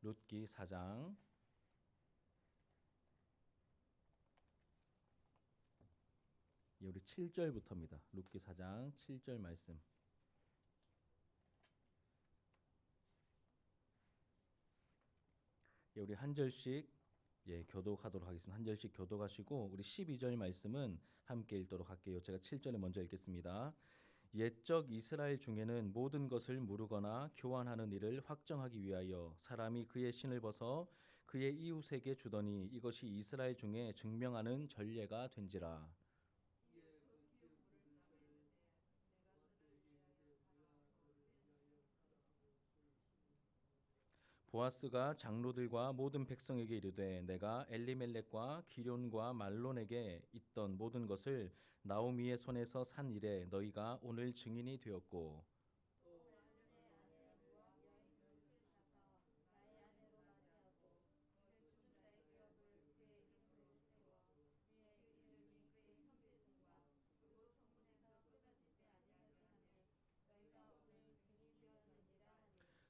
룻기 4장. 예, 우리 7절부터입니다. 룻기 4장 7절 말씀. 예, 우리 한 절씩 교독하도록 하겠습니다. 한 절씩 교독하시고 우리 12절 말씀은 함께 읽도록 할게요. 제가 7절에 먼저 읽겠습니다. 옛적 이스라엘 중에는 모든 것을 무르거나 교환하는 일을 확정하기 위하여 사람이 그의 신을 벗어 그의 이웃에게 주더니 이것이 이스라엘 중에 증명하는 전례가 된지라. 보아스가 장로들과 모든 백성에게 이르되 내가 엘리멜렉과 기럨과 말론에게 있던 모든 것을 나오미의 손에서 산 이래 너희가 오늘 증인이 되었고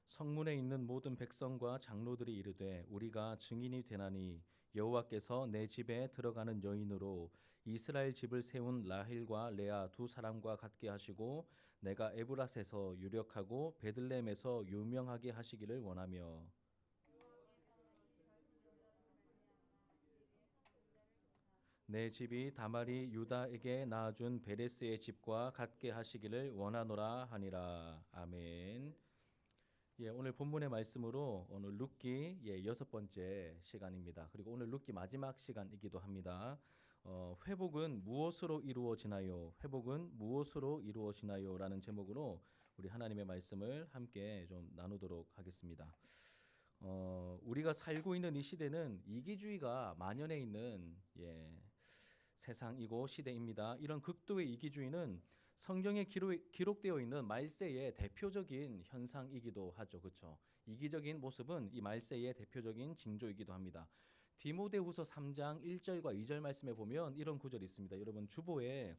성문에 있는 모든 백성과 장로들이 이르되 우리가 증인이 되나니 여호와께서 내 집에 들어가는 여인으로 이스라엘 집을 세운 라헬과 레아 두 사람과 같게 하시고 내가 에브라스에서 유력하고 베들레헴에서 유명하게 하시기를 원하며 내 집이 다말이 유다에게 낳아준 베레스의 집과 같게 하시기를 원하노라 하니라. 아멘. 예, 오늘 본문의 말씀으로 오늘 룻기 여섯 번째 시간입니다. 그리고 오늘 룻기 마지막 시간이기도 합니다. 회복은 무엇으로 이루어지나요? 회복은 무엇으로 이루어지나요? 라는 제목으로 우리 하나님의 말씀을 함께 좀 나누도록 하겠습니다. 우리가 살고 있는 이 시대는 이기주의가 만연해 있는 세상이고 시대입니다. 이런 극도의 이기주의는 성경에 기록되어 있는 말세의 대표적인 현상이기도 하죠. 그렇죠? 이기적인 모습은 이 말세의 대표적인 징조이기도 합니다. 디모데후서 3장 1절과 2절 말씀에 보면 이런 구절이 있습니다. 여러분 주보에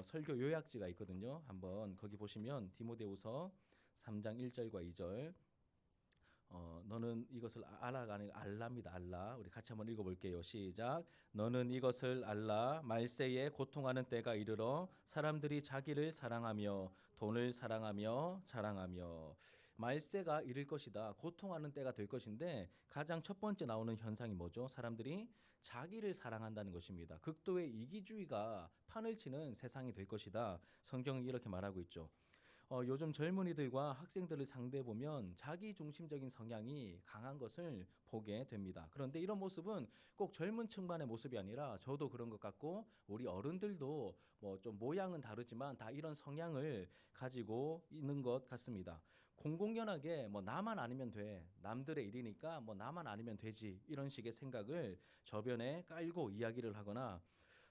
설교 요약지가 있거든요. 한번 거기 보시면 디모데후서 3장 1절과 2절 너는 이것을 알아가 아니라 알라입니다. 알라. 우리 같이 한번 읽어볼게요. 시작. 너는 이것을 알라. 말세에 고통하는 때가 이르러 사람들이 자기를 사랑하며 돈을 사랑하며 자랑하며 말세가 이를 것이다. 고통하는 때가 될 것인데 가장 첫 번째 나오는 현상이 뭐죠? 사람들이 자기를 사랑한다는 것입니다. 극도의 이기주의가 판을 치는 세상이 될 것이다. 성경은 이렇게 말하고 있죠. 요즘 젊은이들과 학생들을 상대해 보면 자기 중심적인 성향이 강한 것을 보게 됩니다. 그런데 이런 모습은 꼭 젊은 층만의 모습이 아니라 저도 그런 것 같고 우리 어른들도 뭐 좀 모양은 다르지만 다 이런 성향을 가지고 있는 것 같습니다. 공공연하게 뭐 나만 아니면 돼. 남들의 일이니까 뭐 나만 아니면 되지. 이런 식의 생각을 저변에 깔고 이야기를 하거나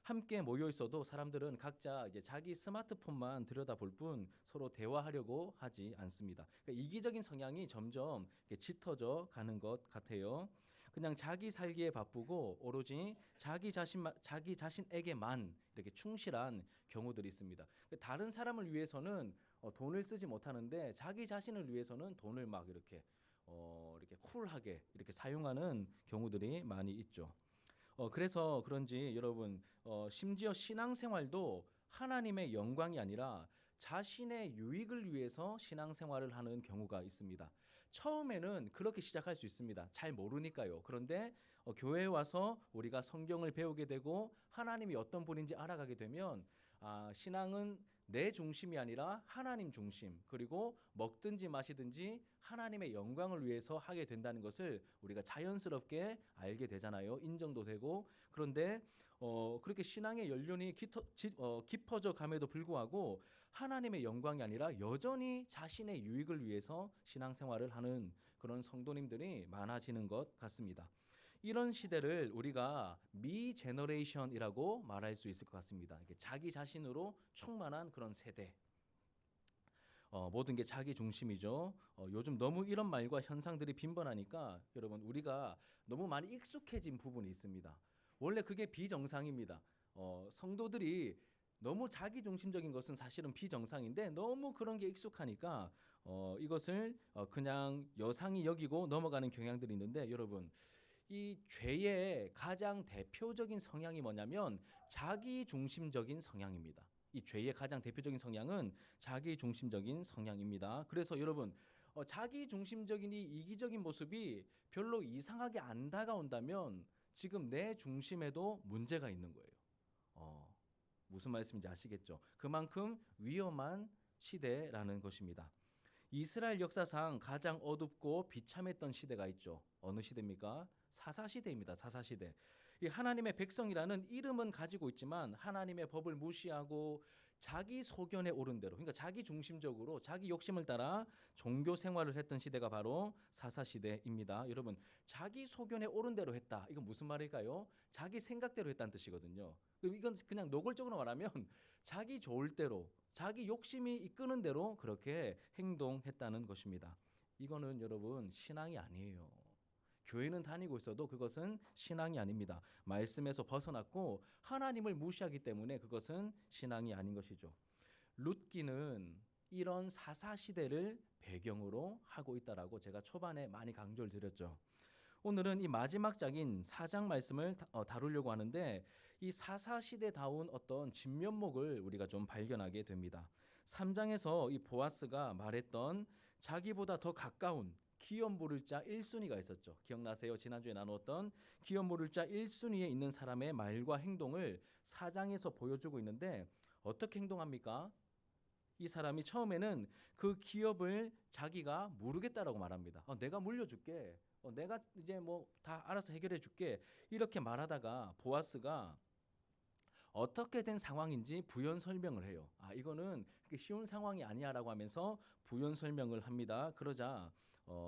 함께 모여 있어도 사람들은 각자 이제 자기 스마트폰만 들여다볼 뿐 서로 대화하려고 하지 않습니다. 그러니까 이기적인 성향이 점점 짙어져 가는 것 같아요. 그냥 자기 살기에 바쁘고 오로지 자기 자신에게만 이렇게 충실한 경우들이 있습니다. 다른 사람을 위해서는 돈을 쓰지 못하는데 자기 자신을 위해서는 돈을 막 이렇게 쿨하게 이렇게 사용하는 경우들이 많이 있죠. 그래서 그런지 여러분 심지어 신앙생활도 하나님의 영광이 아니라 자신의 유익을 위해서 신앙생활을 하는 경우가 있습니다. 처음에는 그렇게 시작할 수 있습니다. 잘 모르니까요. 그런데 교회에 와서 우리가 성경을 배우게 되고 하나님이 어떤 분인지 알아가게 되면 신앙은 내 중심이 아니라 하나님 중심, 그리고 먹든지 마시든지 하나님의 영광을 위해서 하게 된다는 것을 우리가 자연스럽게 알게 되잖아요. 인정도 되고. 그런데 그렇게 신앙의 연륜이 깊어져 감에도 불구하고 하나님의 영광이 아니라 여전히 자신의 유익을 위해서 신앙생활을 하는 그런 성도님들이 많아지는 것 같습니다. 이런 시대를 우리가 미 제너레이션이라고 말할 수 있을 것 같습니다. 자기 자신으로 충만한 그런 세대. 모든 게 자기 중심이죠. 요즘 너무 이런 말과 현상들이 빈번하니까 여러분 우리가 너무 많이 익숙해진 부분이 있습니다. 원래 그게 비정상입니다. 성도들이 너무 자기 중심적인 것은 사실은 비정상인데 너무 그런 게 익숙하니까 이것을 그냥 여상히 여기고 넘어가는 경향들이 있는데 여러분 이 죄의 가장 대표적인 성향이 뭐냐면 자기 중심적인 성향입니다. 이 죄의 가장 대표적인 성향은 자기 중심적인 성향입니다. 그래서 여러분 자기 중심적인 이 이기적인 모습이 별로 이상하게 안 다가온다면 지금 내 중심에도 문제가 있는 거예요. 무슨 말씀인지 아시겠죠? 그만큼 위험한 시대라는 것입니다. 이스라엘 역사상 가장 어둡고 비참했던 시대가 있죠. 어느 시대입니까? 사사시대입니다. 사사시대. 이 하나님의 백성이라는 이름은 가지고 있지만 하나님의 법을 무시하고 자기 소견에 오른 대로, 그러니까 자기 중심적으로 자기 욕심을 따라 종교 생활을 했던 시대가 바로 사사시대입니다. 여러분, 자기 소견에 오른 대로 했다. 이건 무슨 말일까요? 자기 생각대로 했다는 뜻이거든요. 이건 그냥 노골적으로 말하면 자기 좋을 대로, 자기 욕심이 이끄는 대로 그렇게 행동했다는 것입니다. 이거는 여러분 신앙이 아니에요. 교회는 다니고 있어도 그것은 신앙이 아닙니다. 말씀에서 벗어났고 하나님을 무시하기 때문에 그것은 신앙이 아닌 것이죠. 룻기는 이런 사사시대를 배경으로 하고 있다라고 제가 초반에 많이 강조를 드렸죠. 오늘은 이 마지막 장인 4장 말씀을 다루려고 하는데 이 사사시대다운 어떤 진면목을 우리가 좀 발견하게 됩니다. 3장에서 이 보아스가 말했던 자기보다 더 가까운 기업 물을 자 1순위가 있었죠. 기억나세요? 지난주에 나누었던 기업 물을 자 1순위에 있는 사람의 말과 행동을 4장에서 보여주고 있는데 어떻게 행동합니까? 이 사람이 처음에는 그 기업을 자기가 모르겠다라고 말합니다. 내가 물려줄게. 내가 이제 뭐 다 알아서 해결해 줄게. 이렇게 말하다가 보아스가 어떻게 된 상황인지 부연 설명을 해요. 이거는 그렇게 쉬운 상황이 아니야라고 하면서 부연 설명을 합니다. 그러자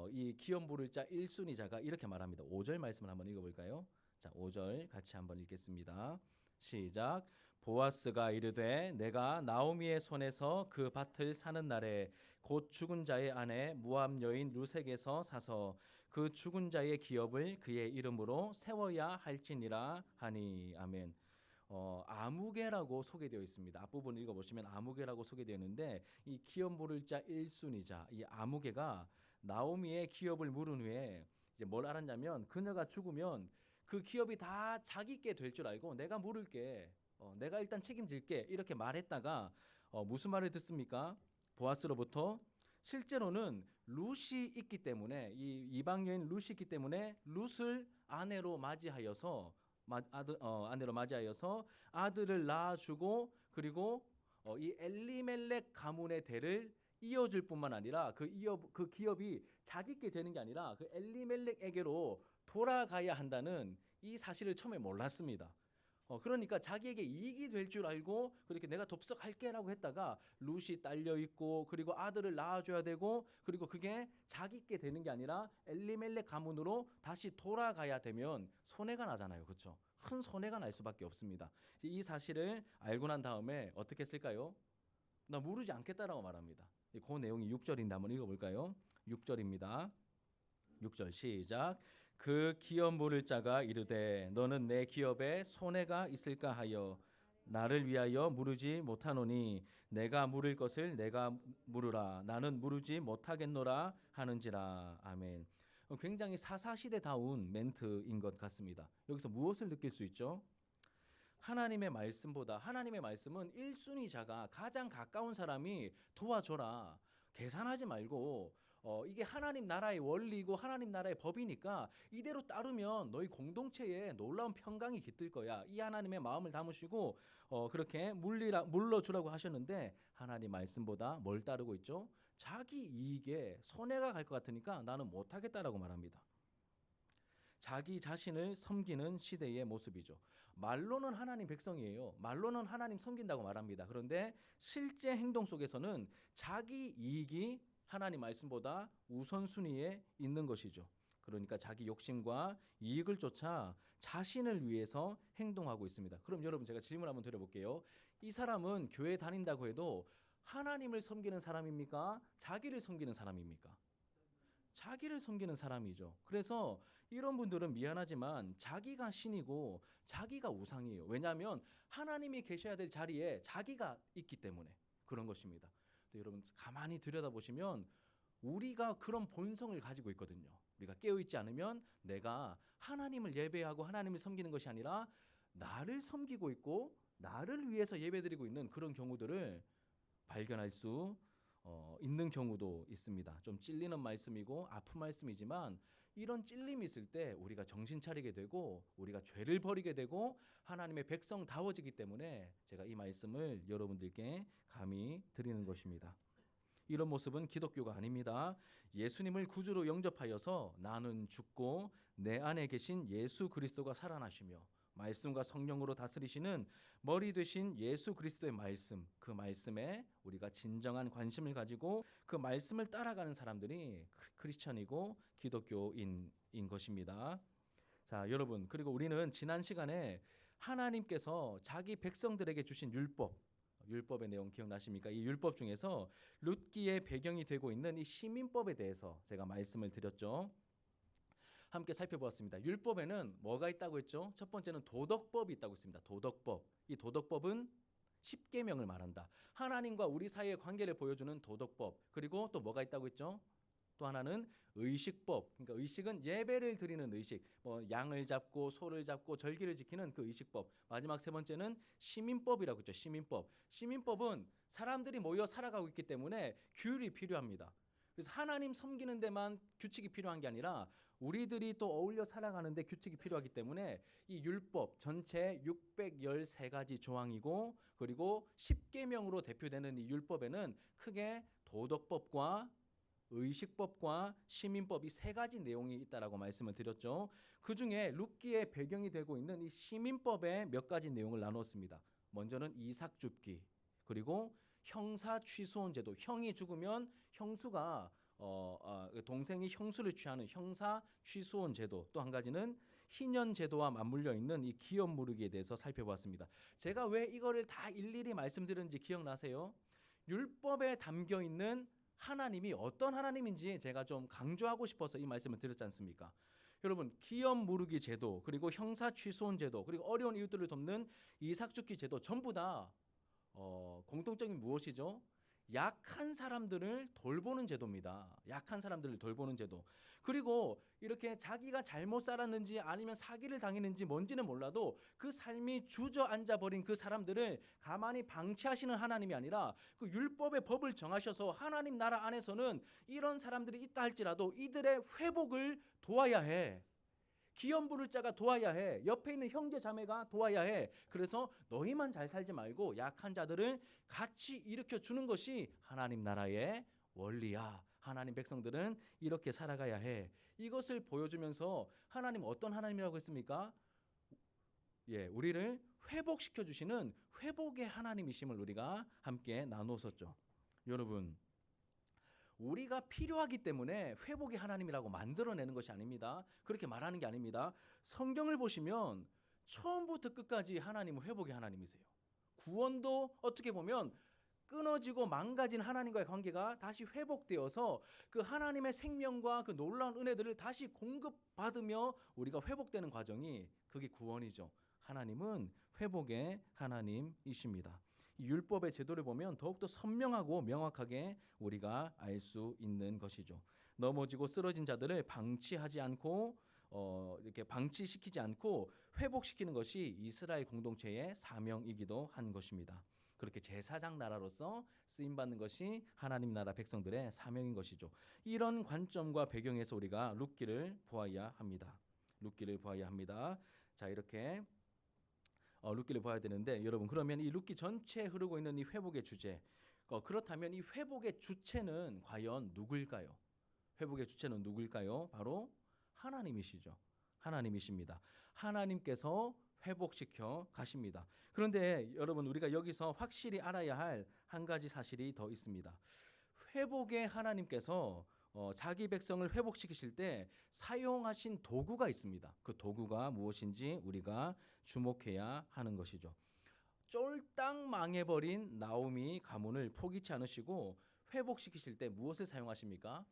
이 기업 물을 자 1순위자가 이렇게 말합니다. 5절 말씀을 한번 읽어볼까요? 자, 5절 같이 한번 읽겠습니다. 시작. 보아스가 이르되 내가 나오미의 손에서 그 밭을 사는 날에 곧 죽은 자의 아내 모압 여인 룻에게서 사서 그 죽은 자의 기업을 그의 이름으로 세워야 할지니라 하니. 아멘. 아무개라고 소개되어 있습니다. 앞부분 읽어보시면 아무개라고 소개되어 있는데 이 기업 물을 자 1순위자 이 아무개가 나오미의 기업을 물은 후에 이제 뭘 알았냐면 그녀가 죽으면 그 기업이 다 자기께 될 줄 알고 내가 물을게. 내가 일단 책임질게. 이렇게 말했다가 무슨 말을 듣습니까? 보아스로부터 실제로는 룻이 있기 때문에 이 이방 여인 룻이 있기 때문에 룻을 아내로 맞이하여서 아내로 맞이하여서 아들을 낳아주고 그리고 이 엘리멜렉 가문의 대를 이어줄 뿐만 아니라 그 기업이 자기께 되는 게 아니라 그 엘리멜렉에게로 돌아가야 한다는 이 사실을 처음에 몰랐습니다. 그러니까 자기에게 이익이 될 줄 알고 그렇게 내가 돕석할게라고 했다가 룻이 딸려 있고 그리고 아들을 낳아줘야 되고 그리고 그게 자기께 되는 게 아니라 엘리멜렉 가문으로 다시 돌아가야 되면 손해가 나잖아요. 그렇죠? 큰 손해가 날 수밖에 없습니다. 이 사실을 알고 난 다음에 어떻게 했을까요? 나 모르지 않겠다라고 말합니다. 그 내용이 6절인데 한번 읽어볼까요? 6절입니다. 6절 시작. 그 기업 물을 자가 이르되 너는 내 기업에 손해가 있을까 하여 나를 위하여 물으지 못하노니 내가 물을 것을 내가 물으라 나는 물으지 못하겠노라 하는지라. 아멘. 굉장히 사사시대다운 멘트인 것 같습니다. 여기서 무엇을 느낄 수 있죠? 하나님의 말씀보다 하나님의 말씀은 1순위자가 가장 가까운 사람이 도와줘라. 계산하지 말고 이게 하나님 나라의 원리고 하나님 나라의 법이니까 이대로 따르면 너희 공동체에 놀라운 평강이 깃들 거야. 이 하나님의 마음을 담으시고 그렇게 물러주라고 하셨는데 하나님 말씀보다 뭘 따르고 있죠? 자기 이익에 손해가 갈 것 같으니까 나는 못하겠다라고 말합니다. 자기 자신을 섬기는 시대의 모습이죠. 말로는 하나님 백성이에요. 말로는 하나님 섬긴다고 말합니다. 그런데 실제 행동 속에서는 자기 이익이 하나님 말씀보다 우선순위에 있는 것이죠. 그러니까 자기 욕심과 이익을 쫓아 자신을 위해서 행동하고 있습니다. 그럼 여러분 제가 질문 한번 드려볼게요. 이 사람은 교회 다닌다고 해도 하나님을 섬기는 사람입니까? 자기를 섬기는 사람입니까? 자기를 섬기는 사람이죠. 그래서 이런 분들은 미안하지만 자기가 신이고 자기가 우상이에요. 왜냐하면 하나님이 계셔야 될 자리에 자기가 있기 때문에 그런 것입니다. 여러분 가만히 들여다보시면 우리가 그런 본성을 가지고 있거든요. 우리가 깨어있지 않으면 내가 하나님을 예배하고 하나님을 섬기는 것이 아니라 나를 섬기고 있고 나를 위해서 예배드리고 있는 그런 경우들을 발견할 수 있는 경우도 있습니다. 좀 찔리는 말씀이고 아픈 말씀이지만 이런 찔림이 있을 때 우리가 정신 차리게 되고 우리가 죄를 버리게 되고 하나님의 백성다워지기 때문에 제가 이 말씀을 여러분들께 감히 드리는 것입니다. 이런 모습은 기독교가 아닙니다. 예수님을 구주로 영접하여서 나는 죽고 내 안에 계신 예수 그리스도가 살아나시며 말씀과 성령으로 다스리시는 머리 되신 예수 그리스도의 말씀, 그 말씀에 우리가 진정한 관심을 가지고 그 말씀을 따라가는 사람들이 크리스천이고 기독교인인 것입니다. 자, 여러분, 그리고 우리는 지난 시간에 하나님께서 자기 백성들에게 주신 율법의 내용 기억나십니까? 이 율법 중에서 룻기의 배경이 되고 있는 이 시민법에 대해서 제가 말씀을 드렸죠. 함께 살펴보았습니다. 율법에는 뭐가 있다고 했죠? 첫 번째는 도덕법이 있다고 했습니다. 도덕법. 이 도덕법은 십계명을 말한다. 하나님과 우리 사이의 관계를 보여주는 도덕법. 그리고 또 뭐가 있다고 했죠? 또 하나는 의식법. 그러니까 의식은 예배를 드리는 의식. 뭐 양을 잡고 소를 잡고 절기를 지키는 그 의식법. 마지막 세 번째는 시민법이라고 했죠. 시민법. 시민법은 사람들이 모여 살아가고 있기 때문에 규율이 필요합니다. 그래서 하나님 섬기는 데만 규칙이 필요한 게 아니라 우리들이 또 어울려 살아가는데 규칙이 필요하기 때문에 이 율법 전체 613가지 조항이고 그리고 10계명으로 대표되는 이 율법에는 크게 도덕법과 의식법과 시민법이 세 가지 내용이 있다라고 말씀을 드렸죠. 그중에 룻기의 배경이 되고 있는 이 시민법의 몇 가지 내용을 나눴습니다. 먼저는 이삭줍기, 그리고 형사 취소원 제도. 형이 죽으면 형수가 동생이 형수를 취하는 형사 취소원 제도. 또 한 가지는 희년 제도와 맞물려 있는 이 기업 무르기에 대해서 살펴보았습니다. 제가 왜 이거를 다 일일이 말씀드렸는지 기억나세요? 율법에 담겨 있는 하나님이 어떤 하나님인지 제가 좀 강조하고 싶어서 이 말씀을 드렸지 않습니까? 여러분, 기업 무르기 제도, 그리고 형사 취소원 제도, 그리고 어려운 이웃들을 돕는 이삭줍기 제도 전부 다 공통점이 무엇이죠? 약한 사람들을 돌보는 제도입니다. 약한 사람들을 돌보는 제도. 그리고 이렇게 자기가 잘못 살았는지 아니면 사기를 당했는지 뭔지는 몰라도 그 삶이 주저앉아 버린 그 사람들을 가만히 방치하시는 하나님이 아니라 그 율법의 법을 정하셔서 하나님 나라 안에서는 이런 사람들이 있다 할지라도 이들의 회복을 도와야 해. 기업 부를 자가 도와야 해. 옆에 있는 형제 자매가 도와야 해. 그래서 너희만 잘 살지 말고 약한 자들을 같이 일으켜 주는 것이 하나님 나라의 원리야. 하나님 백성들은 이렇게 살아가야 해. 이것을 보여주면서 하나님 어떤 하나님이라고 했습니까? 예, 우리를 회복시켜 주시는 회복의 하나님이심을 우리가 함께 나눴었죠. 여러분, 우리가 필요하기 때문에 회복의 하나님이라고 만들어내는 것이 아닙니다. 그렇게 말하는 게 아닙니다. 성경을 보시면 처음부터 끝까지 하나님은 회복의 하나님이세요. 구원도 어떻게 보면 끊어지고 망가진 하나님과의 관계가 다시 회복되어서 그 하나님의 생명과 그 놀라운 은혜들을 다시 공급받으며 우리가 회복되는 과정이 그게 구원이죠. 하나님은 회복의 하나님이십니다. 율법의 제도를 보면 더욱더 선명하고 명확하게 우리가 알 수 있는 것이죠. 넘어지고 쓰러진 자들을 방치하지 않고 이렇게 방치시키지 않고 회복시키는 것이 이스라엘 공동체의 사명이기도 한 것입니다. 그렇게 제사장 나라로서 쓰임 받는 것이 하나님 나라 백성들의 사명인 것이죠. 이런 관점과 배경에서 우리가 룻기를 보아야 합니다. 룻기를 보아야 합니다. 자, 이렇게 룻기를 봐야 되는데 여러분, 그러면 이 룻기 전체에 흐르고 있는 이 회복의 주제, 그렇다면 이 회복의 주체는 과연 누구일까요? 회복의 주체는 누구일까요? 바로 하나님이시죠. 하나님이십니다. 하나님께서 회복시켜 가십니다. 그런데 여러분, 우리가 여기서 확실히 알아야 할 한 가지 사실이 더 있습니다. 회복의 하나님께서 자기 백성을 회복시키실 때 사용하신 도구가 있습니다. 그 도구가 무엇인지 우리가 주목해야 하는 것이죠. 쫄딱 망해버린 나오미 가문을 포기치 않으시고 회복시키실 때 무엇을 사용하십니까?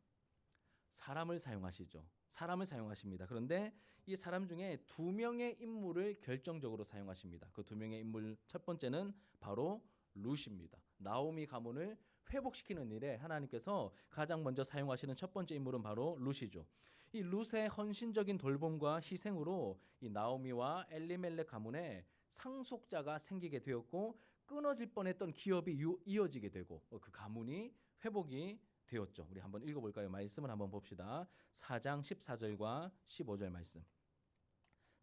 사람을 사용하시죠. 사람을 사용하십니다. 그런데 이 사람 중에 두 명의 인물을 결정적으로 사용하십니다. 그 두 명의 인물, 첫 번째는 바로 룻입니다. 나오미 가문을 회복시키는 일에 하나님께서 가장 먼저 사용하시는 첫 번째 인물은 바로 룻이죠. 이 룻의 헌신적인 돌봄과 희생으로 이 나오미와 엘리멜렉 가문에 상속자가 생기게 되었고 끊어질 뻔했던 기업이 이어지게 되고 그 가문이 회복이 되었죠. 우리 한번 읽어볼까요? 말씀을 한번 봅시다. 4장 14절과 15절 말씀.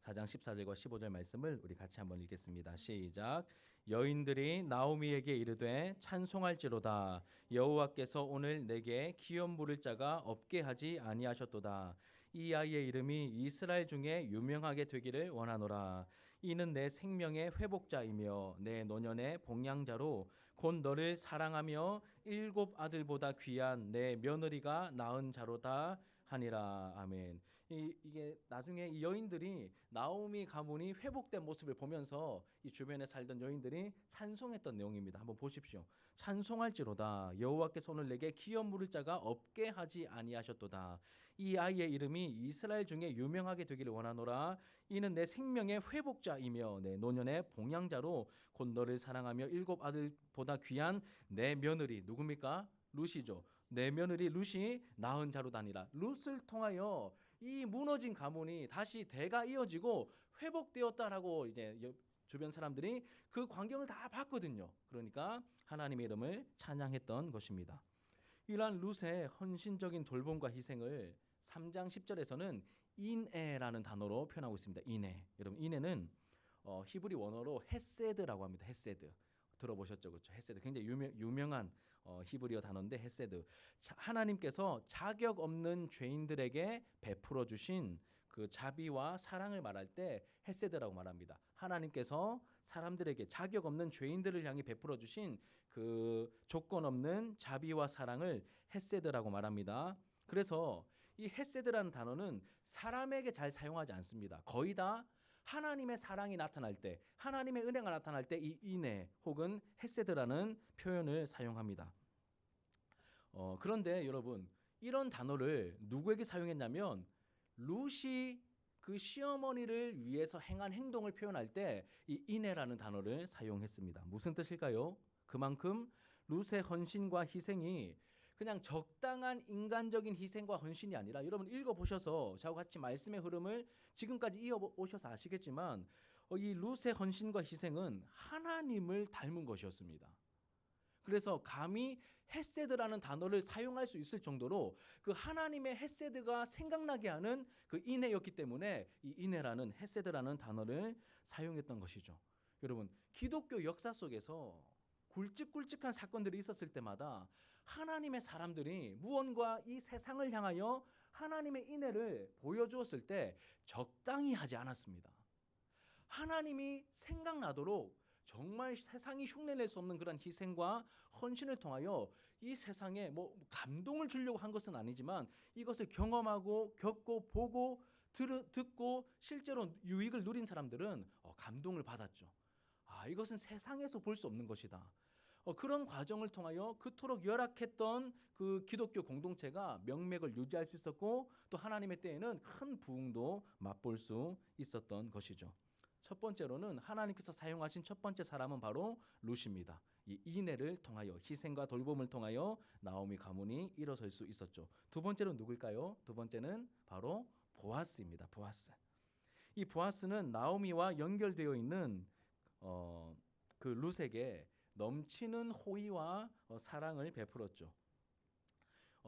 4장 14절과 15절 말씀을 우리 같이 한번 읽겠습니다. 시작. 여인들이 나오미에게 이르되 찬송할지로다. 여호와께서 오늘 내게 기업 물을 자가 없게 하지 아니하셨도다. 이 아이의 이름이 이스라엘 중에 유명하게 되기를 원하노라. 이는 내 생명의 회복자이며 내 노년의 복량자로 곧 너를 사랑하며 7 아들보다 귀한 내 며느리가 낳은 자로다 하니라. 아멘. 이게 나중에 이 여인들이 나오미 가문이 회복된 모습을 보면서 이 주변에 살던 여인들이 찬송했던 내용입니다. 한번 보십시오. 찬송할지로다. 여호와께서 오늘 내게 기업 물을 자가 없게 하지 아니하셨도다. 이 아이의 이름이 이스라엘 중에 유명하게 되기를 원하노라. 이는 내 생명의 회복자이며 내 노년의 봉양자로 곧 너를 사랑하며 7 아들보다 귀한 내 며느리 누굽니까? 룻이죠. 내 며느리 룻이 낳은 자로 다니라. 룻을 통하여 이 무너진 가문이 다시 대가 이어지고 회복되었다라고 이제 주변 사람들이 그 광경을 다 봤거든요. 그러니까 하나님의 이름을 찬양했던 것입니다. 이러한 룻의 헌신적인 돌봄과 희생을 3장 10절에서는 인애라는 단어로 표현하고 있습니다. 인애. 여러분 인애는 히브리 원어로 헤세드라고 합니다. 헤세드. 들어보셨죠? 그렇죠? 헤세드. 굉장히 유명한 히브리어 단어인데 헤세드. 하나님께서 자격 없는 죄인들에게 베풀어 주신 그 자비와 사랑을 말할 때 헤세드라고 말합니다. 하나님께서 사람들에게 자격 없는 죄인들을 향해 베풀어 주신 그 조건 없는 자비와 사랑을 헤세드라고 말합니다. 그래서 이 헤세드라는 단어는 사람에게 잘 사용하지 않습니다. 거의 다 하나님의 사랑이 나타날 때, 하나님의 은혜가 나타날 때 이 인애 혹은 헤세드라는 표현을 사용합니다. 그런데 여러분 이런 단어를 누구에게 사용했냐면 룻이 그 시어머니를 위해서 행한 행동을 표현할 때 이 인애라는 단어를 사용했습니다. 무슨 뜻일까요? 그만큼 룻의 헌신과 희생이 그냥 적당한 인간적인 희생과 헌신이 아니라 여러분 읽어보셔서 저와 같이 말씀의 흐름을 지금까지 이어오셔서 아시겠지만 이 룻의 헌신과 희생은 하나님을 닮은 것이었습니다. 그래서 감히 헤세드라는 단어를 사용할 수 있을 정도로 그 하나님의 헤세드가 생각나게 하는 그 인애였기 때문에 이 인애라는 헤세드라는 단어를 사용했던 것이죠. 여러분 기독교 역사 속에서 굵직굵직한 사건들이 있었을 때마다 하나님의 사람들이 무언가 이 세상을 향하여 하나님의 인애를 보여주었을 때 적당히 하지 않았습니다. 하나님이 생각나도록 정말 세상이 흉내낼 수 없는 그런 희생과 헌신을 통하여 이 세상에 뭐 감동을 주려고 한 것은 아니지만 이것을 경험하고 겪고 보고 듣고 실제로 유익을 누린 사람들은 감동을 받았죠. 이것은 세상에서 볼 수 없는 것이다. 그런 과정을 통하여 그토록 열악했던 그 기독교 공동체가 명맥을 유지할 수 있었고 또 하나님의 때에는 큰 부흥도 맛볼 수 있었던 것이죠. 첫 번째로는 하나님께서 사용하신 첫 번째 사람은 바로 룻입니다. 이 인애를 통하여 희생과 돌봄을 통하여 나오미 가문이 일어설 수 있었죠. 두 번째는 누굴까요? 두 번째는 바로 보아스입니다. 보아스. 이 보아스는 나오미와 연결되어 있는 그 룻에게 넘치는 호의와 사랑을 베풀었죠.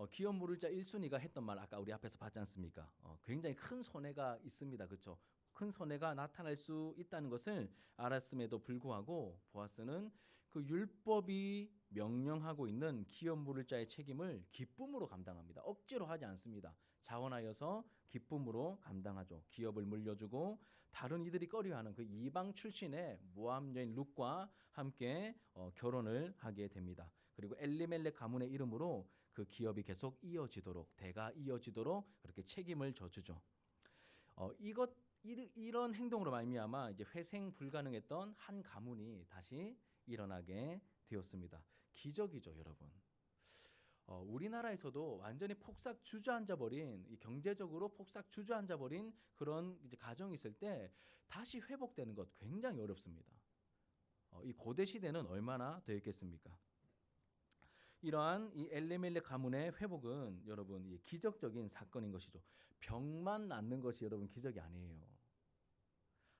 기업 물을 자 1순위가 했던 말 아까 우리 앞에서 봤지 않습니까? 굉장히 큰 손해가 있습니다. 그렇죠? 큰 손해가 나타날 수 있다는 것을 알았음에도 불구하고 보아스는 그 율법이 명령하고 있는 기업 물을 자의 책임을 기쁨으로 감당합니다. 억지로 하지 않습니다. 자원하여서 기쁨으로 감당하죠. 기업을 물려주고 다른 이들이 꺼려하는 그 이방 출신의 모압 여인 룻과 함께 결혼을 하게 됩니다. 그리고 엘리멜렉 가문의 이름으로 그 기업이 계속 이어지도록 대가 이어지도록 그렇게 책임을 져주죠. 이런 행동으로 말미암아 이제 회생 불가능했던 한 가문이 다시 일어나게 되었습니다. 기적이죠, 여러분. 우리나라에서도 완전히 폭삭 주저앉아버린 경제적으로 폭삭 주저앉아버린 그런 이제 가정이 있을 때 다시 회복되는 것 굉장히 어렵습니다. 이 고대 시대는 얼마나 되었겠습니까? 이러한 이 엘리멜렉 가문의 회복은 여러분 이 기적적인 사건인 것이죠. 병만 낫는 것이 여러분 기적이 아니에요.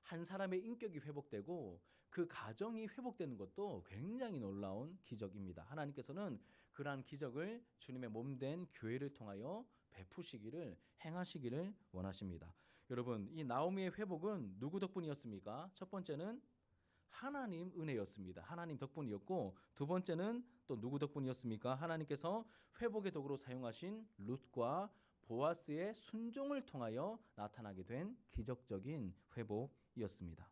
한 사람의 인격이 회복되고 그 가정이 회복되는 것도 굉장히 놀라운 기적입니다. 하나님께서는 그러한 기적을 주님의 몸된 교회를 통하여 베푸시기를 행하시기를 원하십니다. 여러분, 이 나오미의 회복은 누구 덕분이었습니까? 첫 번째는 하나님 은혜였습니다. 하나님 덕분이었고, 두 번째는 또 누구 덕분이었습니까? 하나님께서 회복의 도구로 사용하신 룻과 보아스의 순종을 통하여 나타나게 된 기적적인 회복이었습니다.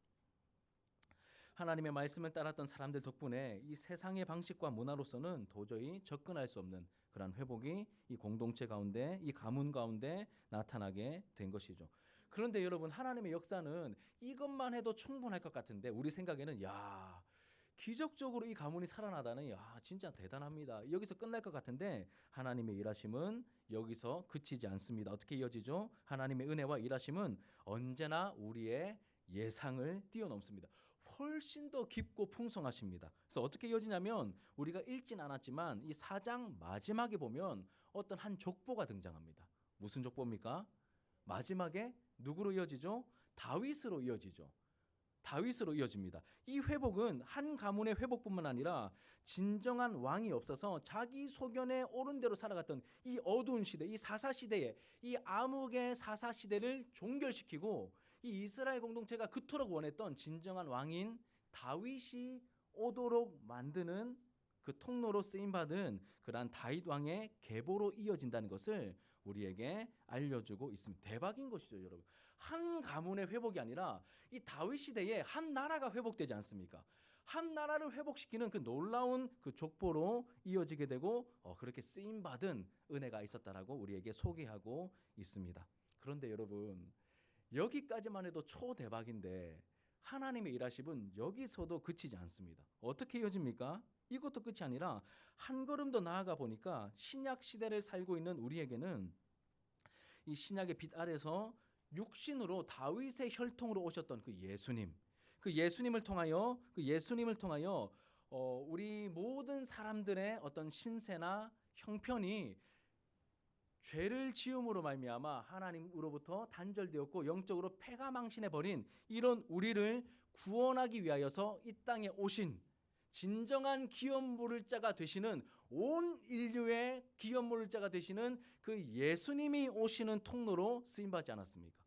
하나님의 말씀을 따랐던 사람들 덕분에 이 세상의 방식과 문화로서는 도저히 접근할 수 없는 그런 회복이 이 공동체 가운데, 이 가문 가운데 나타나게 된 것이죠. 그런데 여러분, 하나님의 역사는 이것만 해도 충분할 것 같은데 우리 생각에는 야, 기적적으로 이 가문이 살아나다니 야, 진짜 대단합니다. 여기서 끝날 것 같은데 하나님의 일하심은 여기서 그치지 않습니다. 어떻게 이어지죠? 하나님의 은혜와 일하심은 언제나 우리의 예상을 뛰어넘습니다. 훨씬 더 깊고 풍성하십니다. 그래서 어떻게 이어지냐면 우리가 읽진 않았지만 이 4장 마지막에 보면 어떤 한 족보가 등장합니다. 무슨 족보입니까? 마지막에 누구로 이어지죠? 다윗으로 이어지죠. 다윗으로 이어집니다. 이 회복은 한 가문의 회복뿐만 아니라 진정한 왕이 없어서 자기 소견에 옳은 대로 살아갔던 이 어두운 시대, 이 사사시대에 이 암흑의 사사시대를 종결시키고 이 이스라엘 공동체가 그토록 원했던 진정한 왕인 다윗이 오도록 만드는 그 통로로 쓰임받은 그러한 다윗 왕의 계보로 이어진다는 것을 우리에게 알려주고 있습니다. 대박인 것이죠, 여러분. 한 가문의 회복이 아니라 이 다윗 시대에 한 나라가 회복되지 않습니까? 한 나라를 회복시키는 그 놀라운 그 족보로 이어지게 되고 그렇게 쓰임받은 은혜가 있었다라고 우리에게 소개하고 있습니다. 그런데 여러분, 여기까지만 해도 초대박인데 하나님의 일하심은 여기서도 그치지 않습니다. 어떻게 이어집니까? 이것도 끝이 아니라 한 걸음 더 나아가 보니까 신약 시대를 살고 있는 우리에게는 이 신약의 빛 아래서 육신으로 다윗의 혈통으로 오셨던 그 예수님을 통하여 우리 모든 사람들의 어떤 신세나 형편이 죄를 지음으로 말미암아 하나님으로부터 단절되었고 영적으로 패가망신해 버린 이런 우리를 구원하기 위하여서 이 땅에 오신 진정한 기업 물을 자가 되시는 온 인류의 기업 물을 자가 되시는 그 예수님이 오시는 통로로 쓰임받지 않았습니까?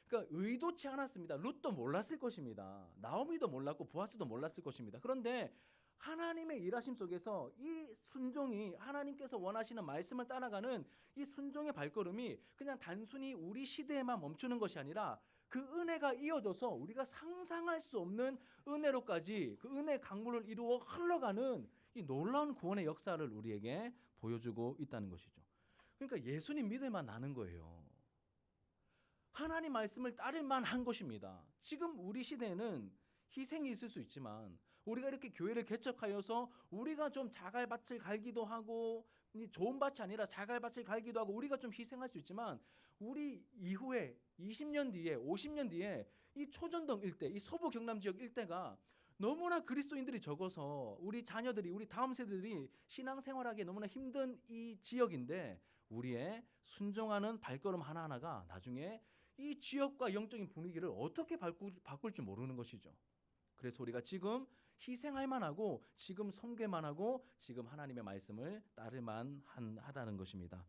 그러니까 의도치 않았습니다. 룻도 몰랐을 것입니다. 나오미도 몰랐고 보아스도 몰랐을 것입니다. 그런데 하나님의 일하심 속에서 이 순종이 하나님께서 원하시는 말씀을 따라가는 이 순종의 발걸음이 그냥 단순히 우리 시대에만 멈추는 것이 아니라 그 은혜가 이어져서 우리가 상상할 수 없는 은혜로까지 그 은혜 강물을 이루어 흘러가는 이 놀라운 구원의 역사를 우리에게 보여주고 있다는 것이죠. 그러니까 예수님 믿을만 나는 거예요. 하나님 말씀을 따를 만한 것입니다. 지금 우리 시대에는 희생이 있을 수 있지만 우리가 이렇게 교회를 개척하여서 우리가 좀 자갈밭을 갈기도 하고 좋은 밭이 아니라 자갈밭을 갈기도 하고 우리가 좀 희생할 수 있지만 우리 이후에 20년 뒤에 50년 뒤에 이 초전동 일대, 이 서부 경남 지역 일대가 너무나 그리스도인들이 적어서 우리 자녀들이 우리 다음 세대들이 신앙생활하기 너무나 힘든 이 지역인데 우리의 순종하는 발걸음 하나하나가 나중에 이 지역과 영적인 분위기를 어떻게 바꿀 줄 모르는 것이죠. 그래서 우리가 지금 희생할 만하고 지금 섬길 만하고 지금 하나님의 말씀을 따를 만하다는 것입니다.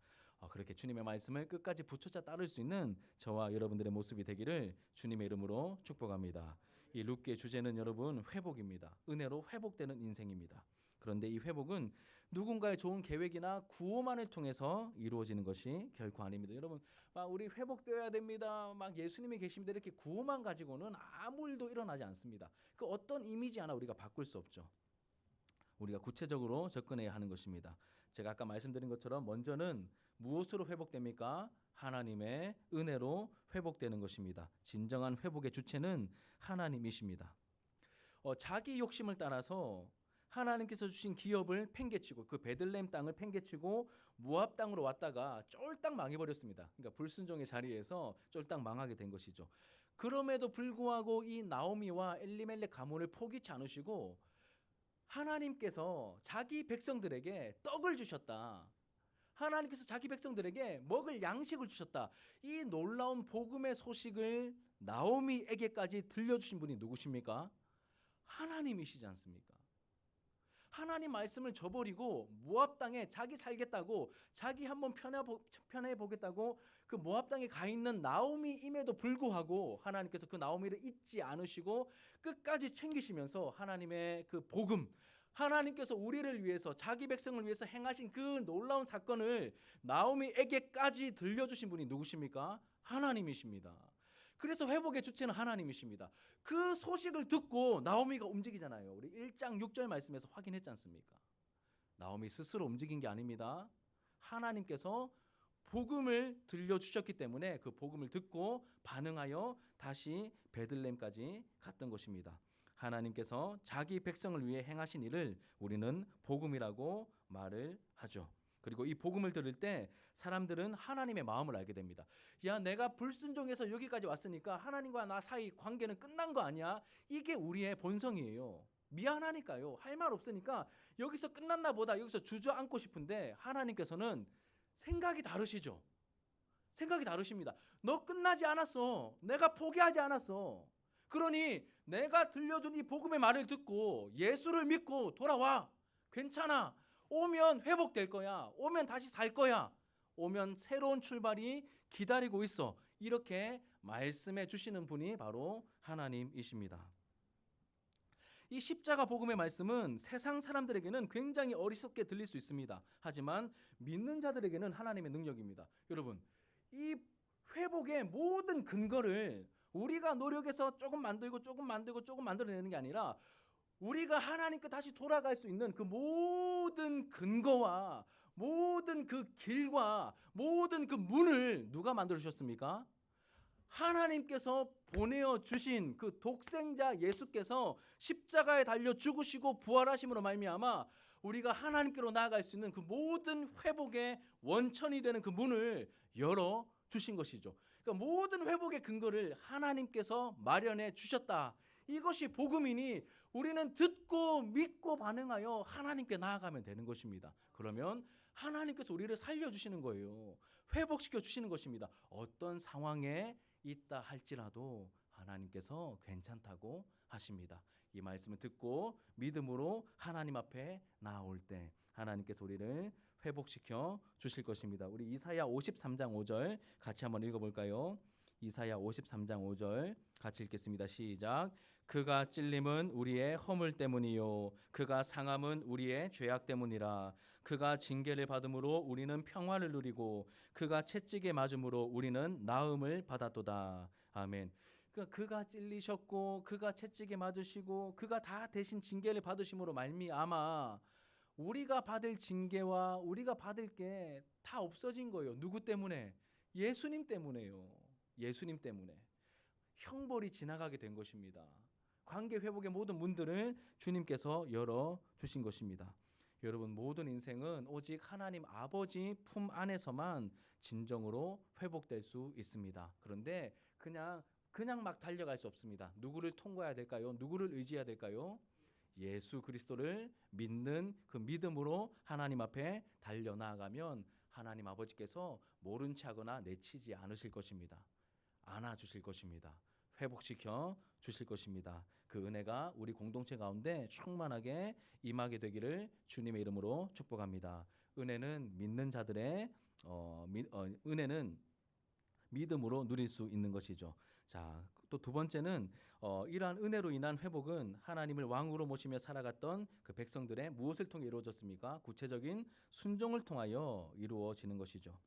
그렇게 주님의 말씀을 끝까지 붙여자 따를 수 있는 저와 여러분들의 모습이 되기를 주님의 이름으로 축복합니다. 이 룻기의 주제는 여러분 회복입니다. 은혜로 회복되는 인생입니다. 그런데 이 회복은 누군가의 좋은 계획이나 구호만을 통해서 이루어지는 것이 결코 아닙니다. 여러분, 막 우리 회복되어야 됩니다. 막 예수님이 계십니다. 이렇게 구호만 가지고는 아무 일도 일어나지 않습니다. 그 어떤 이미지 하나 우리가 바꿀 수 없죠. 우리가 구체적으로 접근해야 하는 것입니다. 제가 아까 말씀드린 것처럼 먼저는 무엇으로 회복됩니까? 하나님의 은혜로 회복되는 것입니다. 진정한 회복의 주체는 하나님이십니다. 자기 욕심을 따라서 하나님께서 주신 기업을 팽개치고 그 베들레헴 땅을 팽개치고 모압 땅으로 왔다가 쫄딱 망해버렸습니다. 그러니까 불순종의 자리에서 쫄딱 망하게 된 것이죠. 그럼에도 불구하고 이 나오미와 엘리멜렉 가문을 포기치 않으시고 하나님께서 자기 백성들에게 떡을 주셨다. 하나님께서 자기 백성들에게 먹을 양식을 주셨다. 이 놀라운 복음의 소식을 나오미에게까지 들려주신 분이 누구십니까? 하나님이시지 않습니까? 하나님 말씀을 저버리고 모압 땅에 자기 살겠다고, 자기 한번 편해 보겠다고 그 모압 땅에 가 있는 나오미임에도 불구하고 하나님께서 그 나오미를 잊지 않으시고 끝까지 챙기시면서 하나님의 그 복음, 하나님께서 우리를 위해서, 자기 백성을 위해서 행하신 그 놀라운 사건을 나오미에게까지 들려주신 분이 누구십니까? 하나님이십니다. 그래서 회복의 주체는 하나님이십니다. 그 소식을 듣고 나오미가 움직이잖아요. 우리 1장 6절 말씀에서 확인했지 않습니까? 나오미 스스로 움직인 게 아닙니다. 하나님께서 복음을 들려주셨기 때문에 그 복음을 듣고 반응하여 다시 베들레헴까지 갔던 것입니다. 하나님께서 자기 백성을 위해 행하신 일을 우리는 복음이라고 말을 하죠. 그리고 이 복음을 들을 때 사람들은 하나님의 마음을 알게 됩니다. 야, 내가 불순종해서 여기까지 왔으니까 하나님과 나 사이 관계는 끝난 거 아니야? 이게 우리의 본성이에요. 미안하니까요. 할 말 없으니까 여기서 끝났나 보다, 여기서 주저앉고 싶은데 하나님께서는 생각이 다르시죠. 생각이 다르십니다. 너 끝나지 않았어. 내가 포기하지 않았어. 그러니 내가 들려준 이 복음의 말을 듣고 예수를 믿고 돌아와. 괜찮아. 오면 회복될 거야. 오면 다시 살 거야. 오면 새로운 출발이 기다리고 있어. 이렇게 말씀해 주시는 분이 바로 하나님이십니다. 이 십자가 복음의 말씀은 세상 사람들에게는 굉장히 어리석게 들릴 수 있습니다. 하지만 믿는 자들에게는 하나님의 능력입니다. 여러분, 이 회복의 모든 근거를 우리가 노력해서 조금 만들고 조금 만들어내는 게 아니라 우리가 하나님께 다시 돌아갈 수 있는 그 모든 근거와 모든 그 길과 모든 그 문을 누가 만들어 주셨습니까? 하나님께서 보내어 주신 그 독생자 예수께서 십자가에 달려 죽으시고 부활하심으로 말미암아 우리가 하나님께로 나아갈 수 있는 그 모든 회복의 원천이 되는 그 문을 열어 주신 것이죠. 그러니까 모든 회복의 근거를 하나님께서 마련해 주셨다. 이것이 복음이니 우리는 듣고 믿고 반응하여 하나님께 나아가면 되는 것입니다. 그러면 하나님께서 우리를 살려주시는 거예요. 회복시켜 주시는 것입니다. 어떤 상황에 있다 할지라도 하나님께서 괜찮다고 하십니다. 이 말씀을 듣고 믿음으로 하나님 앞에 나올 때 하나님께서 우리를 회복시켜 주실 것입니다. 우리 이사야 53장 5절 같이 한번 읽어볼까요? 이사야 53장 5절 같이 읽겠습니다. 시작. 그가 찔림은 우리의 허물 때문이요 그가 상함은 우리의 죄악 때문이라. 그가 징계를 받음으로 우리는 평화를 누리고 그가 채찍에 맞음으로 우리는 나음을 받았도다. 아멘. 그가 찔리셨고 그가 채찍에 맞으시고 그가 다 대신 징계를 받으심으로 말미암아 우리가 받을 징계와 우리가 받을 게 다 없어진 거예요. 누구 때문에? 예수님 때문에요. 예수님 때문에 형벌이 지나가게 된 것입니다. 관계 회복의 모든 문들을 주님께서 열어 주신 것입니다. 여러분, 모든 인생은 오직 하나님 아버지 품 안에서만 진정으로 회복될 수 있습니다. 그런데 그냥 막 달려갈 수 없습니다. 누구를 통과해야 될까요? 누구를 의지해야 될까요? 예수 그리스도를 믿는 그 믿음으로 하나님 앞에 달려나가면 하나님 아버지께서 모른 체 하거나 내치지 않으실 것입니다. 안아주실 것입니다. 회복시켜 주실 것입니다. 그 은혜가 우리 공동체 가운데 충만하게 임하게 되기를 주님의 이름으로 축복합니다. 은혜는 믿는 자들의 은혜는 믿음으로 누릴 수 있는 것이죠. 자, 또 두 번째는 이러한 은혜로 인한 회복은 하나님을 왕으로 모시며 살아갔던 그 백성들의 무엇을 통해 이루어졌습니까? 구체적인 순종을 통하여 이루어지는 것이죠.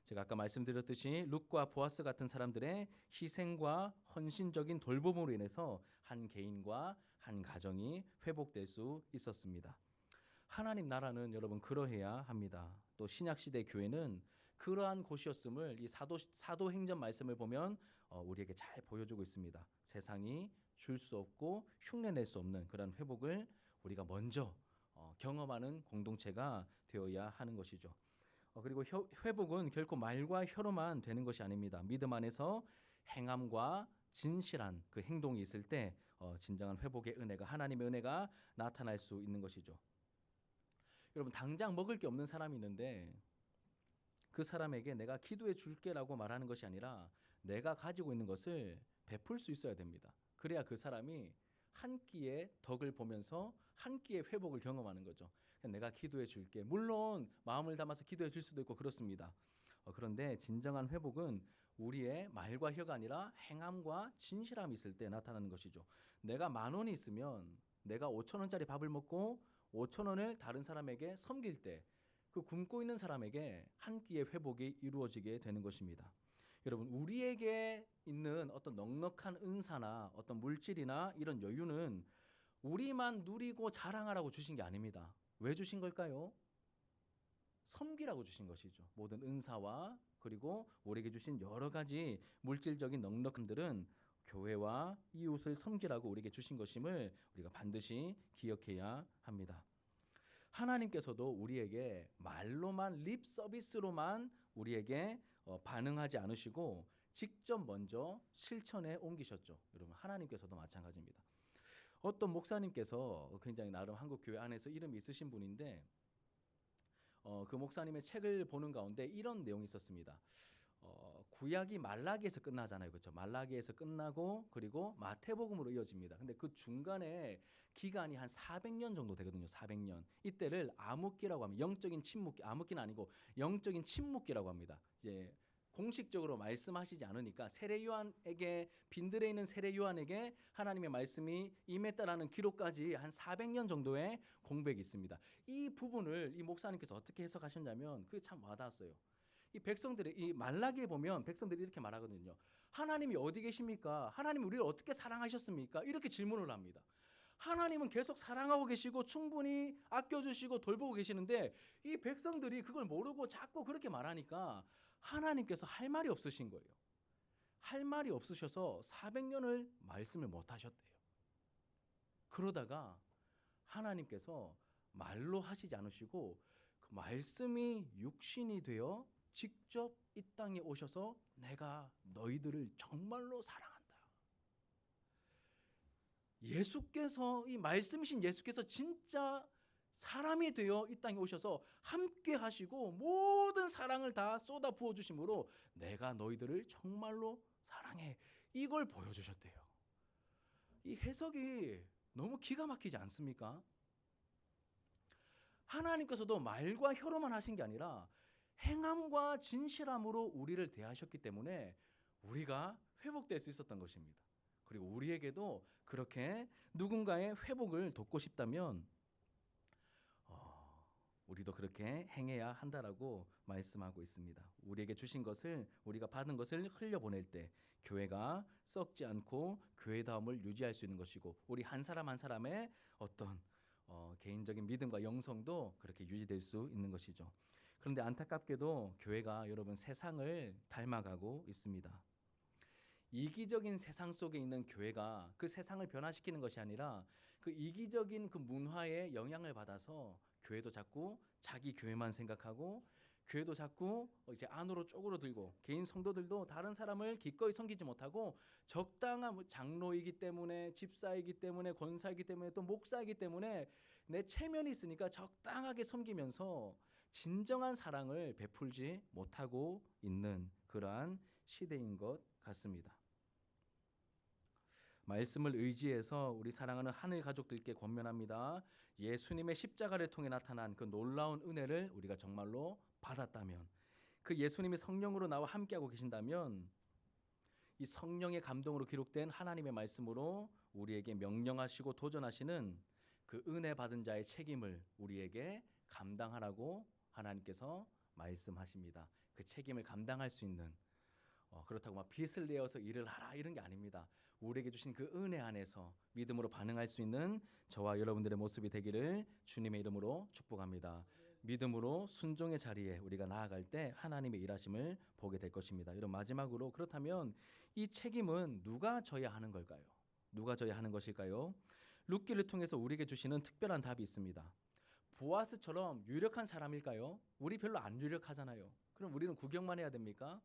제가 아까 말씀드렸듯이 룻과 보아스 같은 사람들의 희생과 헌신적인 돌봄으로 인해서 한 개인과 한 가정이 회복될 수 있었습니다. 하나님 나라는 여러분 그러해야 합니다. 또 신약시대 교회는 그러한 곳이었음을 이 사도행전 말씀을 보면 우리에게 잘 보여주고 있습니다. 세상이 줄 수 없고 흉내낼 수 없는 그런 회복을 우리가 먼저 경험하는 공동체가 되어야 하는 것이죠. 그리고 회복은 결코 말과 혀로만 되는 것이 아닙니다. 믿음 안에서 행함과 진실한 그 행동이 있을 때 진정한 회복의 은혜가 하나님의 은혜가 나타날 수 있는 것이죠. 여러분 당장 먹을 게 없는 사람이 있는데 그 사람에게 내가 기도해 줄게라고 말하는 것이 아니라 내가 가지고 있는 것을 베풀 수 있어야 됩니다. 그래야 그 사람이 한 끼의 덕을 보면서 한 끼의 회복을 경험하는 거죠. 내가 기도해 줄게. 물론 마음을 담아서 기도해 줄 수도 있고 그렇습니다. 그런데 진정한 회복은 우리의 말과 혀가 아니라 행함과 진실함이 있을 때 나타나는 것이죠. 내가 10,000원이 있으면 내가 5,000원짜리 밥을 먹고 5,000원을 다른 사람에게 섬길 때 그 굶고 있는 사람에게 한 끼의 회복이 이루어지게 되는 것입니다. 여러분 우리에게 있는 어떤 넉넉한 은사나 어떤 물질이나 이런 여유는 우리만 누리고 자랑하라고 주신 게 아닙니다. 왜 주신 걸까요? 섬기라고 주신 것이죠. 모든 은사와 그리고 우리에게 주신 여러 가지 물질적인 넉넉함들은 교회와 이웃을 섬기라고 우리에게 주신 것임을 우리가 반드시 기억해야 합니다. 하나님께서도 우리에게 말로만 립 서비스로만 우리에게 반응하지 않으시고 직접 먼저 실천에 옮기셨죠. 여러분 하나님께서도 마찬가지입니다. 어떤 목사님께서 굉장히 나름 한국 교회 안에서 이름이 있으신 분인데 그 목사님의 책을 보는 가운데 이런 내용이 있었습니다. 구약이 말라기에서 끝나잖아요. 그렇죠? 말라기에서 끝나고 그리고 마태복음으로 이어집니다. 근데 그 중간에 기간이 한 400년 정도 되거든요. 400년. 이때를 암흑기라고 합니다. 영적인 침묵기. 암흑기는 아니고 영적인 침묵기라고 합니다. 이제 공식적으로 말씀하시지 않으니까 세례 요한에게 빈들에 있는 세례 요한에게 하나님의 말씀이 임했다라는 기록까지 한 400년 정도의 공백이 있습니다. 이 부분을 이 목사님께서 어떻게 해석하셨냐면 그게 참 와닿았어요. 이 백성들이 이 말라기에 보면 백성들이 이렇게 말하거든요. 하나님이 어디 계십니까? 하나님 우리를 어떻게 사랑하셨습니까? 이렇게 질문을 합니다. 하나님은 계속 사랑하고 계시고 충분히 아껴주시고 돌보고 계시는데 이 백성들이 그걸 모르고 자꾸 그렇게 말하니까 하나님께서 할 말이 없으신 거예요. 할 말이 없으셔서 400년을 말씀을 못 하셨대요. 그러다가 하나님께서 말로 하시지 않으시고 그 말씀이 육신이 되어 직접 이 땅에 오셔서 내가 너희들을 정말로 사랑한다. 예수께서 이 말씀이신 예수께서 진짜 사람이 되어 이 땅에 오셔서 함께 하시고 모든 사랑을 다 쏟아 부어 주심으로 내가 너희들을 정말로 사랑해. 이걸 보여주셨대요. 이 해석이 너무 기가 막히지 않습니까? 하나님께서도 말과 혀로만 하신 게 아니라 행함과 진실함으로 우리를 대하셨기 때문에 우리가 회복될 수 있었던 것입니다. 그리고 우리에게도 그렇게 누군가의 회복을 돕고 싶다면 우리도 그렇게 행해야 한다라고 말씀하고 있습니다. 우리에게 주신 것을 우리가 받은 것을 흘려보낼 때 교회가 썩지 않고 교회다움을 유지할 수 있는 것이고 우리 한 사람 한 사람의 어떤 개인적인 믿음과 영성도 그렇게 유지될 수 있는 것이죠. 그런데 안타깝게도 교회가 여러분 세상을 닮아가고 있습니다. 이기적인 세상 속에 있는 교회가 그 세상을 변화시키는 것이 아니라 그 이기적인 그 문화에 영향을 받아서 교회도 자꾸 자기 교회만 생각하고 교회도 자꾸 이제 안으로 쪼그러들고 개인 성도들도 다른 사람을 기꺼이 섬기지 못하고 적당한 장로이기 때문에 집사이기 때문에 권사이기 때문에 또 목사이기 때문에 내 체면이 있으니까 적당하게 섬기면서 진정한 사랑을 베풀지 못하고 있는 그러한 시대인 것 같습니다. 말씀을 의지해서 우리 사랑하는 하늘 가족들께 권면합니다. 예수님의 십자가를 통해 나타난 그 놀라운 은혜를 우리가 정말로 받았다면 그 예수님이 성령으로 나와 함께하고 계신다면 이 성령의 감동으로 기록된 하나님의 말씀으로 우리에게 명령하시고 도전하시는 그 은혜 받은 자의 책임을 우리에게 감당하라고 하나님께서 말씀하십니다. 그 책임을 감당할 수 있는 그렇다고 막 빚을 내어서 일을 하라 이런 게 아닙니다. 우리에게 주신 그 은혜 안에서 믿음으로 반응할 수 있는 저와 여러분들의 모습이 되기를 주님의 이름으로 축복합니다. 믿음으로 순종의 자리에 우리가 나아갈 때 하나님의 일하심을 보게 될 것입니다. 여러분 마지막으로 그렇다면 이 책임은 누가 져야 하는 걸까요? 누가 져야 하는 것일까요? 룻기를 통해서 우리에게 주시는 특별한 답이 있습니다. 보아스처럼 유력한 사람일까요? 우리 별로 안 유력하잖아요. 그럼 우리는 구경만 해야 됩니까?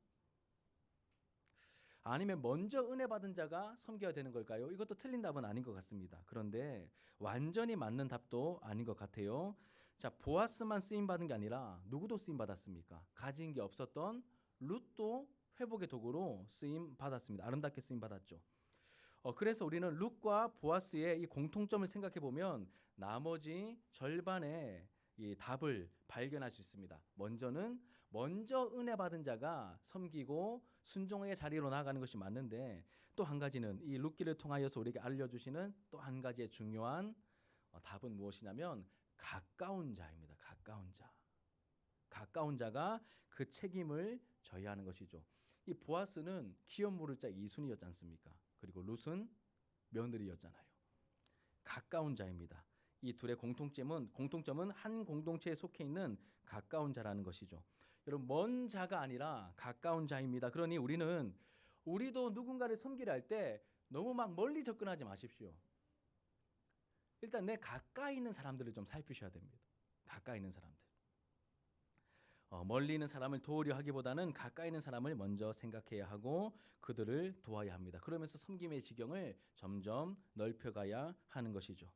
아니면 먼저 은혜 받은 자가 섬겨야 되는 걸까요? 이것도 틀린 답은 아닌 것 같습니다. 그런데 완전히 맞는 답도 아닌 것 같아요. 자, 보아스만 쓰임 받은 게 아니라 누구도 쓰임 받았습니까? 가진 게 없었던 룻도 회복의 도구로 쓰임 받았습니다. 아름답게 쓰임 받았죠. 그래서 우리는 룻과 보아스의 이 공통점을 생각해 보면 나머지 절반의 이 답을 발견할 수 있습니다. 먼저 은혜 받은 자가 섬기고 순종의 자리로 나아가는 것이 맞는데, 또 한 가지는 이 룻기를 통하여서 우리에게 알려주시는 또 한 가지의 중요한 답은 무엇이냐면 가까운 자입니다. 가까운 자가 그 책임을 져야 하는 것이죠. 이 보아스는 기업 물을 자 이순이었지 않습니까? 그리고 룻은 며느리였잖아요. 가까운 자입니다. 이 둘의 공통점은 한 공동체에 속해 있는 가까운 자라는 것이죠. 여러분, 먼 자가 아니라 가까운 자입니다. 그러니 우리도 누군가를 섬기려 할 때 너무 막 멀리 접근하지 마십시오. 일단 내 가까이 있는 사람들을 좀 살피셔야 됩니다. 가까이 있는 사람들. 멀리 있는 사람을 도우려 하기보다는 가까이 있는 사람을 먼저 생각해야 하고 그들을 도와야 합니다. 그러면서 섬김의 지경을 점점 넓혀가야 하는 것이죠.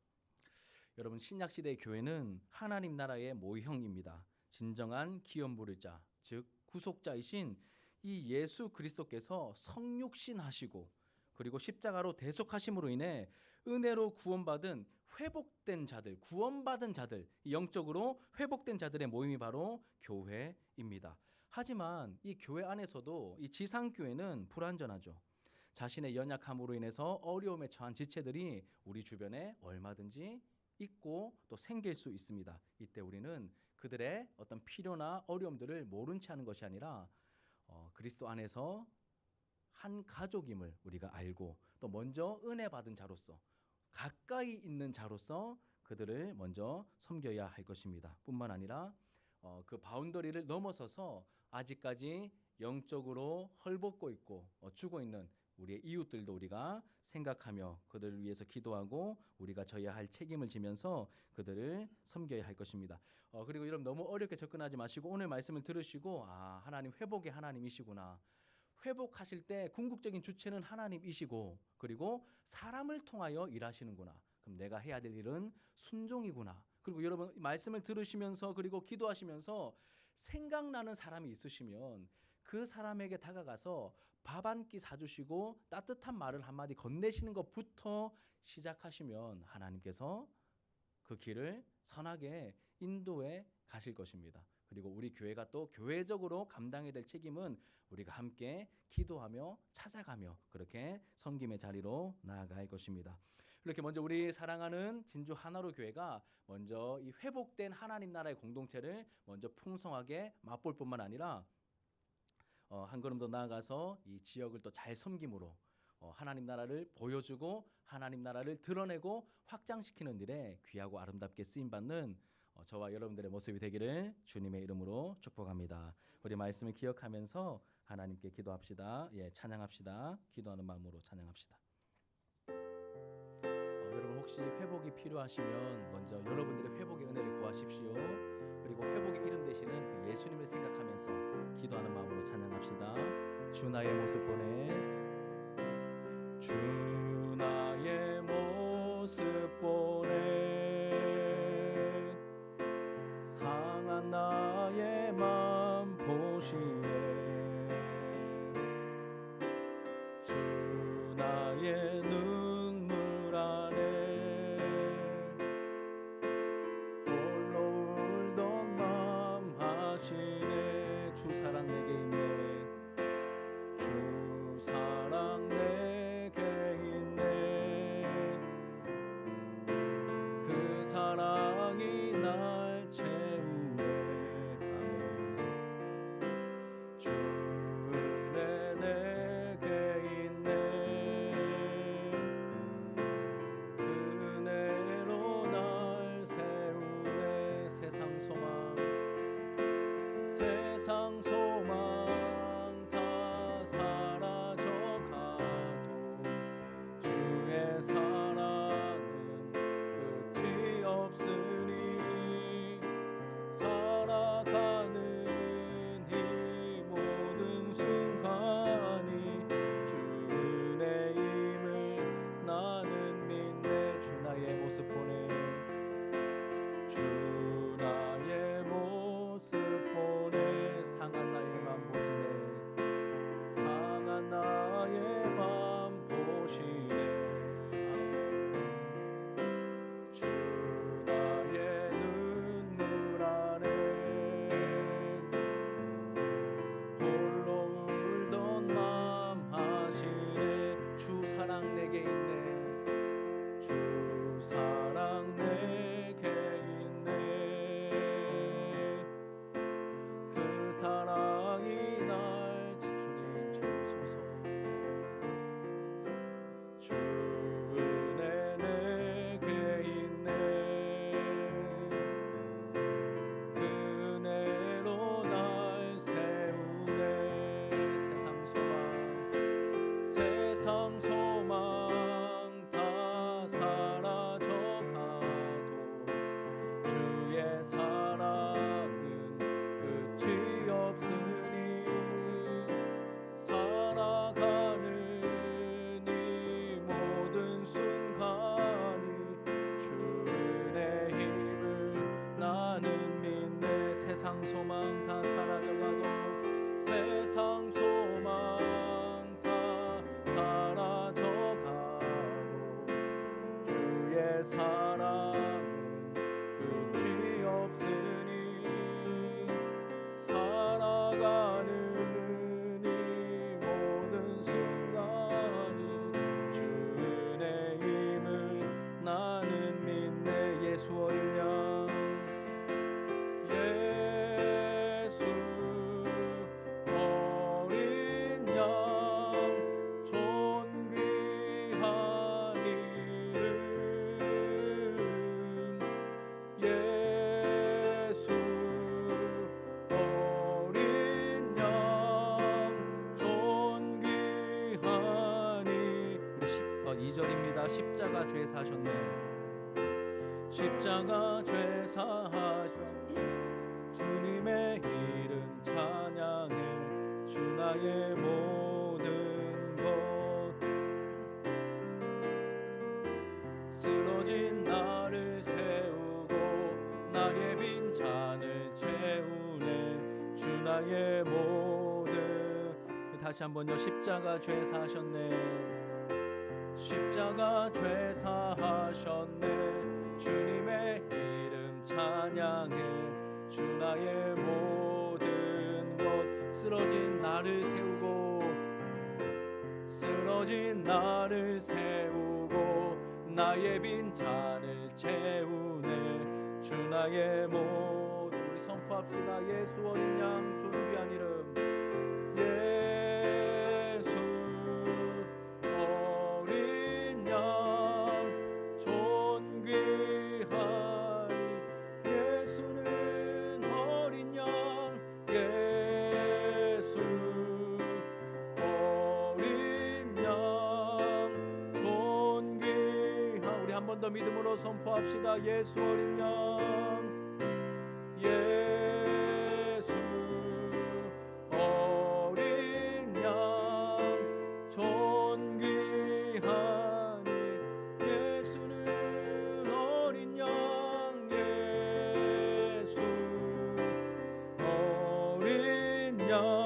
여러분, 신약시대의 교회는 하나님 나라의 모형입니다. 진정한 기업 물을 자, 즉 구속자이신 이 예수 그리스도께서 성육신 하시고 그리고 십자가로 대속하심으로 인해 은혜로 구원받은 회복된 자들, 구원받은 자들, 영적으로 회복된 자들의 모임이 바로 교회입니다. 하지만 이 교회 안에서도 이 지상교회는 불완전하죠. 자신의 연약함으로 인해서 어려움에 처한 지체들이 우리 주변에 얼마든지 있고 또 생길 수 있습니다. 이때 우리는 그들의 어떤 필요나 어려움들을 모른 채 하는 것이 아니라 그리스도 안에서 한 가족임을 우리가 알고 또 먼저 은혜 받은 자로서 가까이 있는 자로서 그들을 먼저 섬겨야 할 것입니다. 뿐만 아니라 그 바운더리를 넘어서서 아직까지 영적으로 헐벗고 있고 죽어 있는 우리의 이웃들도 우리가 생각하며 그들을 위해서 기도하고 우리가 져야 할 책임을 지면서 그들을 섬겨야 할 것입니다. 그리고 여러분, 너무 어렵게 접근하지 마시고 오늘 말씀을 들으시고 하나님 회복의 하나님이시구나. 회복하실 때 궁극적인 주체는 하나님이시고 그리고 사람을 통하여 일하시는구나. 그럼 내가 해야 될 일은 순종이구나. 그리고 여러분, 말씀을 들으시면서 그리고 기도하시면서 생각나는 사람이 있으시면 그 사람에게 다가가서 밥 한 끼 사주시고 따뜻한 말을 한마디 건네시는 것부터 시작하시면 하나님께서 그 길을 선하게 인도해 가실 것입니다. 그리고 우리 교회가 또 교회적으로 감당해야 될 책임은 우리가 함께 기도하며 찾아가며 그렇게 섬김의 자리로 나아갈 것입니다. 이렇게 먼저 우리 사랑하는 진주 하나로 교회가 먼저 이 회복된 하나님 나라의 공동체를 먼저 풍성하게 맛볼 뿐만 아니라 한 걸음 더 나아가서 이 지역을 또 잘 섬김으로 하나님 나라를 보여주고 하나님 나라를 드러내고 확장시키는 일에 귀하고 아름답게 쓰임받는 저와 여러분들의 모습이 되기를 주님의 이름으로 축복합니다. 우리 말씀을 기억하면서 하나님께 기도합시다. 찬양합시다. 기도하는 마음으로 찬양합시다. 여러분, 혹시 회복이 필요하시면 먼저 여러분들의 회복의 은혜를 구하십시오. 그리고 회복의 이름 되시는 그 예수님을 생각하면서 기도하는 마음으로 찬양합시다. 주 나의 모습 보내, 주 나의 모습 보내, 상한 나의 맘 보시네, 주 나의 눈물 안에 홀로 울던 맘 아시네. 주 사랑 내게 있네, 주 사랑 내게 세상 소망 다 사라져가도 주의 사랑은 끝이 없으니 살아가는 이 모든 순간이 주 은혜임을 나는 믿네. 예수 어린 양, 예수 어린 양, 존귀한 이름, 예수 어린 양, 존귀하니. 우리 2절입니다. 십자가 죄 사셨네. 십자가 죄 사하셨네. 주님의 이름 찬양해. 주 나의 모든 것. 쓰러진 나를 세우고 나의 빈잔을 채우네. 주 나의 모든. 다시 한번요. 십자가 죄 사셨네. 십자가 죄 사하셨네. 주님의 이름 찬양해. 주 나의 모든 것. 쓰러진 나를 세우고, 쓰러진 나를 세우고 나의 빈잔을 채우네. 주 나의 모든. 우리 선포합시다. 예수 어린 양, 존귀한 이름, 예수 어린 양, 존귀하니. 예수는 어린 양, 예수 어린 양, 존귀한. 우리 한 번 더 믿음으로 선포합시다. 예수 어린 양, 예수 어린 양, 존귀하니. 예수는 어린 양, 예수 어린 양.